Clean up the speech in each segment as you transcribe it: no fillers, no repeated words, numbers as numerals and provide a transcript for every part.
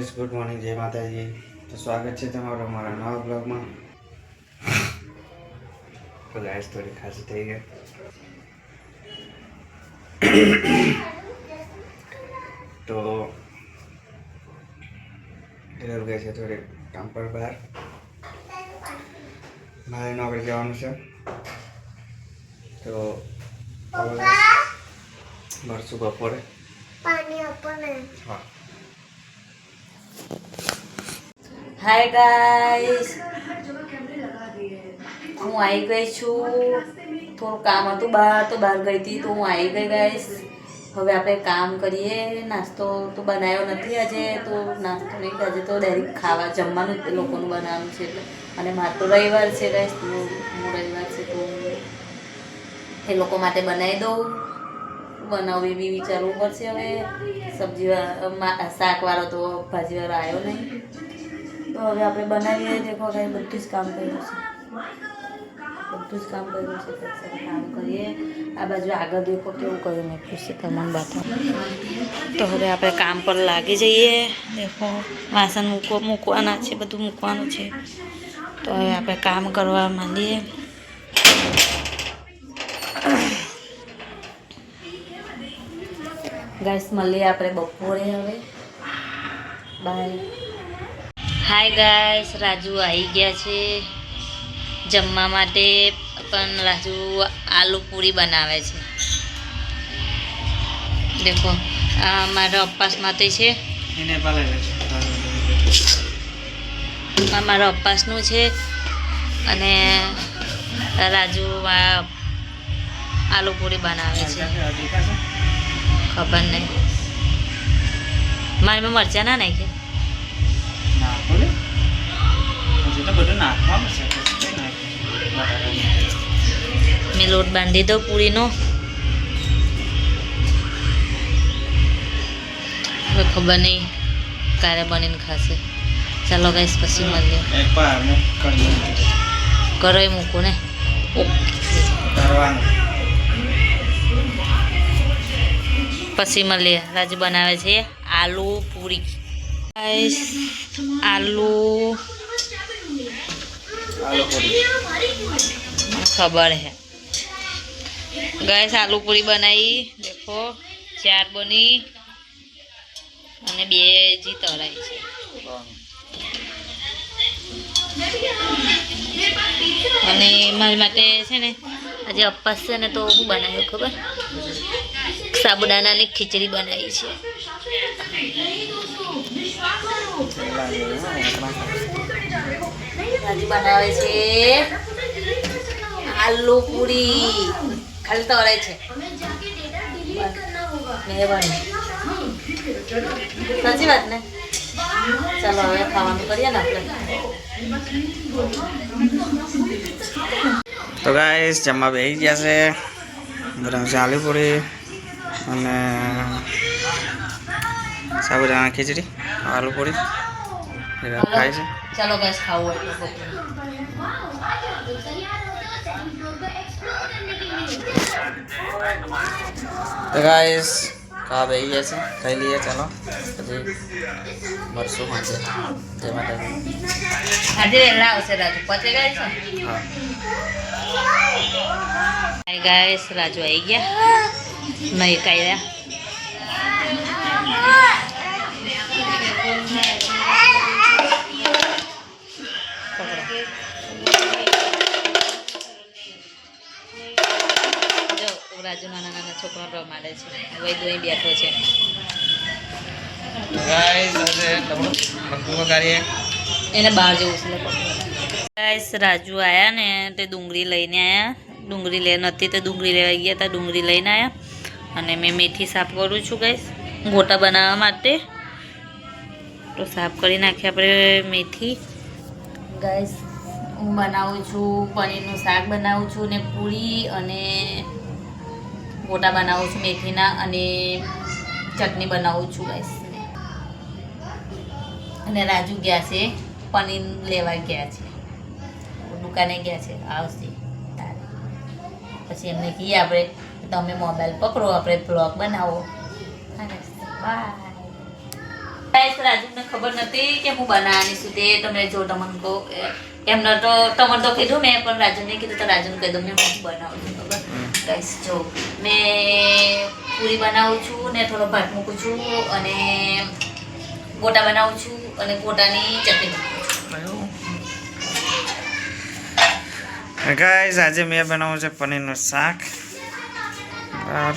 Guys good morning જય માતાજી। તો સ્વાગત છે તમારું અમારા નવા બ્લોગમાં। તો ગાઈસ થોડી ખાંસી થઈ ગઈ તો એટલે ગઈ છે થોડી કામ પર બહાર મારે નોકરી જવાનું છે। તો મળશું બપોરે પાણી આપો ને। હા हाय गाइस हूँ आई गई छू थोड़ा काम હતું બહાર તો બહાર ગઈ હતી તો હું આવી ગઈ ગાઈસ। હવે આપણે કામ કરીએ। નાસ્તો તો બનાવ્યો નથી આજે તો નાસ્તો નહીં આજે તો ડાયરેક્ટ ખાવા જમવાનું જ લોકોનું બનાવવાનું છે એટલે અને મારે તો રવિવાર છે ગાઈસ તો હું રવિવાર છે તો એ લોકો માટે બનાવી દઉં બનાવું એ બી વિચારવું પડશે। હવે સબ્જી શાકવાળો તો ભાજીવાળો આવ્યો નહીં તો હવે આપણે બનાવીએ। દેખો ભાઈ બધું જ કામ કર્યું છે કામ કરીએ। આ બાજુ આગળ દેખો કેવું કર્યું મેં ખુશી તમને બતાવો। તો હવે આપણે કામ પર લાગી જઈએ। દેખો વાસણ મૂકવાના છે બધું મૂકવાનું છે તો હવે આપણે કામ કરવા માંડીએ। ગાઈસ મળીએ આપણે બપોરે હવે બાય। હાય ગાઈસ રાજુ આવી ગયા છે જમવા માટે પણ રાજુ આલુ પૂરી બનાવે છે। દેખો આ મારા અપ્પાસ માટે છે એને પાલે આ મારા અપ્પાસનું છે અને રાજુ આલુ પૂરી બનાવે છે। ખબર નહીં મારે મરચા ના નાખે મેં લોટ બાંધી દો પૂરીનો હવે ખબર નહીં ક્યારે બનીને ખાશે। ચાલો ગાઈસ પછી મળીએ કરો એ મૂકું ને પછી મળીએ। રાજુ બનાવે છે આલુ પૂરી ગાઈસ આલુ खबर है गैस आलू पूरी बनाई देखो 4 बनी અને 2 જી તળાઈ છે। અને મારી માટે છે ને આજે અપ્પાસ છે ને તો હું બનાવ્યું ખબર સાબુદાનાની ખીચડી બનાવી છે। રાજુ બનાવે છે આલू पूरी खाली तोड़े छे साची बात ने। चलो હવે ખાવાનું કરીએ ને આપણે। તો ગાઈસ જમવા બેસી ગયા છે બનાવ છે આલુ પૂરી અને સાબુદાણા ખીચડી આલુ પૂરી ખાય છે। चलो गाइस खाओ એટલે तो गाइस खा भाई जैसे खाई लिए चलो मरसू हाँ से जय माता दी आज वेला आवશે રાજુ પચે ગાઈસ। हाँ हाय गाइस રાજુ આવી ગયા નહીં કાયા રાજુ નાના નાના છોકરા રમાડે છે વૈદુ અહીં બેઠો છે। गाइस આજે મક્કુ કરીએ એને બહાર જવું છે ગાઈસ। રાજુ આયા ને તે ડુંગળી લઈને આયા ડુંગળી લે નથી તો ડુંગળી લેવા ગયા હતા ડુંગળી લઈને આયા અને મેં મેથી સાફ કરું છું ગાઈસ ગોટા બનાવવા માટે। તો સાફ કરી નાખીએ આપણે મેથી ગાઈસ। હું બનાવું છું પનીરનું શાક બનાવું છું ને પૂરી અને ગોટા બનાવું છું મેથીના અને ચટણી બનાવું છું ગાઈસ। અને રાજુ ગયા છે પનીર લેવા ગયા છે દુકાને ગયા છે આવશે તારે પછી એમને કહીએ આપણે તમે મોબાઈલ પકડો આપણે બ્લોગ બનાવો। બાય ગાઈસ રાજુને ખબર નથી કે હું બનાવવાની છું તે તમે જો તમને કહો એમને તો તમને તો કીધું મેં પણ રાજુને કીધું તો રાજુને કહી દઉં મેં હું બનાવું છું ખબર ગાઈસ જો મેં પૂરી બનાવું છું ને થોડો ભાત મૂકું છું અને ગોટા બનાવું છું અને ગોટાની ચટણી બનાવું છું. ગાઈસ આજે મેં બનાવ્યું છે પનીરનું શાક और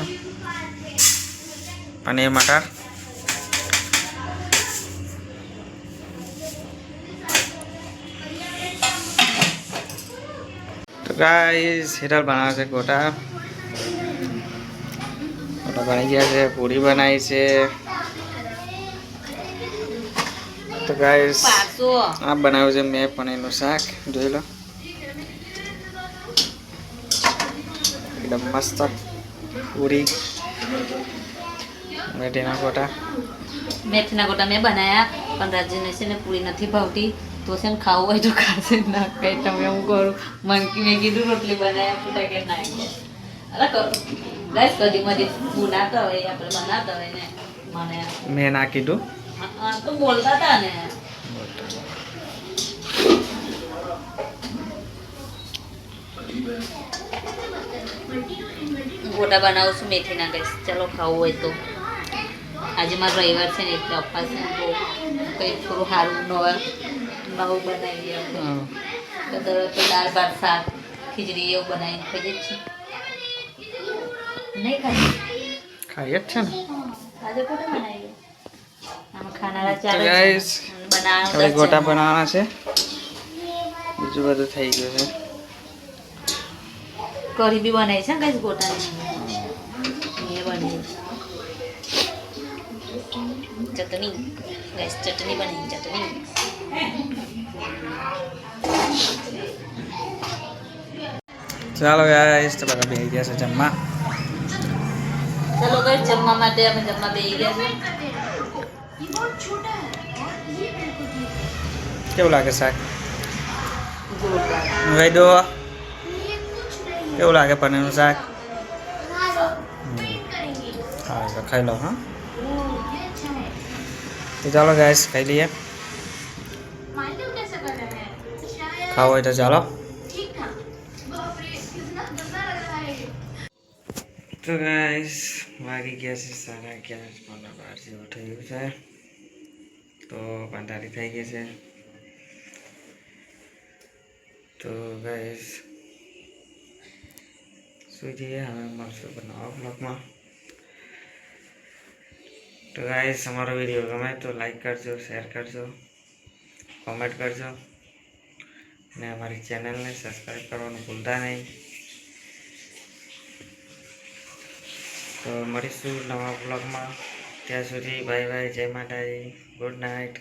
पनीर मटर. तो गाइस हिरल बनावे છે ગોટા બની ગયા છે પૂરી બનાવી છે. તો ગાઈસ પાછો આ બનાવ્યું છે મેં પનીરનું શાક જોઈ લો એકદમ મસ્ત પૂરી મેથીના ગોટા મેં બનાવ્યા પણ રાજુને છે ને પૂરી નથી ભાવતી તો છે ને ખાવું હોય તો ખાશે ના કઈ તમે હું કરું મનકી મેં કીધું રોટલી બનાવ્યા પૂટા કે ના અરે ગાઈસ કદી મધી બનાવતા હોય આપણે બનાવતા હોય ને મને મેં ના કીધું તો બોલતા હતા ને ગોટા બનાવું છું મેથીના ગાઈસ ચાલો ખાવું હોય તો આજે મારો રવિવાર છે ને એટલે અપાસ છે તો કંઈ થોડું સારું નવું બનાવીએ આપણે તો દાળ ભાત શાક ખીચડી એવું બનાવીને ખાઈએ જ છીએ નહીં ખાઈએ ખાઈએ જ છે ને આજે ગોટા બનાવીએ આમાં ખાનારા ચાર તો ગાઈસ હવે ગોટા બનાવવાનું બનાવવાના છે બીજું બધું થઈ ગયું છે કઢી બી બનાવી છે ને ગાઈસ ગોટાની એ બની ચટણી ગાઈસ ચટણી બની ચટણી ચાલો ગાઈસ તો બધા બેસી ગયા છે જમવા. ચાલો ગાઈસ જમવા માટે અમે જમવા બેસી ગયા છે કેવું લાગે શાક ગોટા લઈ દો કેવું લાગે પનીરનું શાક હા તો ખાઈ લો હા તો ચાલો ગાઈસ ખાઈ લઈએ ખાવું હોય તો ચાલો. તો ગાઈસ વાગી ગયા છે 11:30 જેવું થયું છે તો 45 થઈ ગઈ છે. તો ગાઈસ સુઈ જઈએ હવે મળશું બનાવવા બ્લોગમાં. તો ગાઈસ અમારો વિડીયો ગમે તો લાઈક કરજો શેર કરજો કોમેન્ટ કરજો ને અમારી ચેનલને સબસ્ક્રાઈબ કરવાનું ભૂલતા નહીં. તો મળીશું નવા બ્લોગમાં ત્યાં સુધી બાય બાય જય માતાજી ગુડ નાઇટ.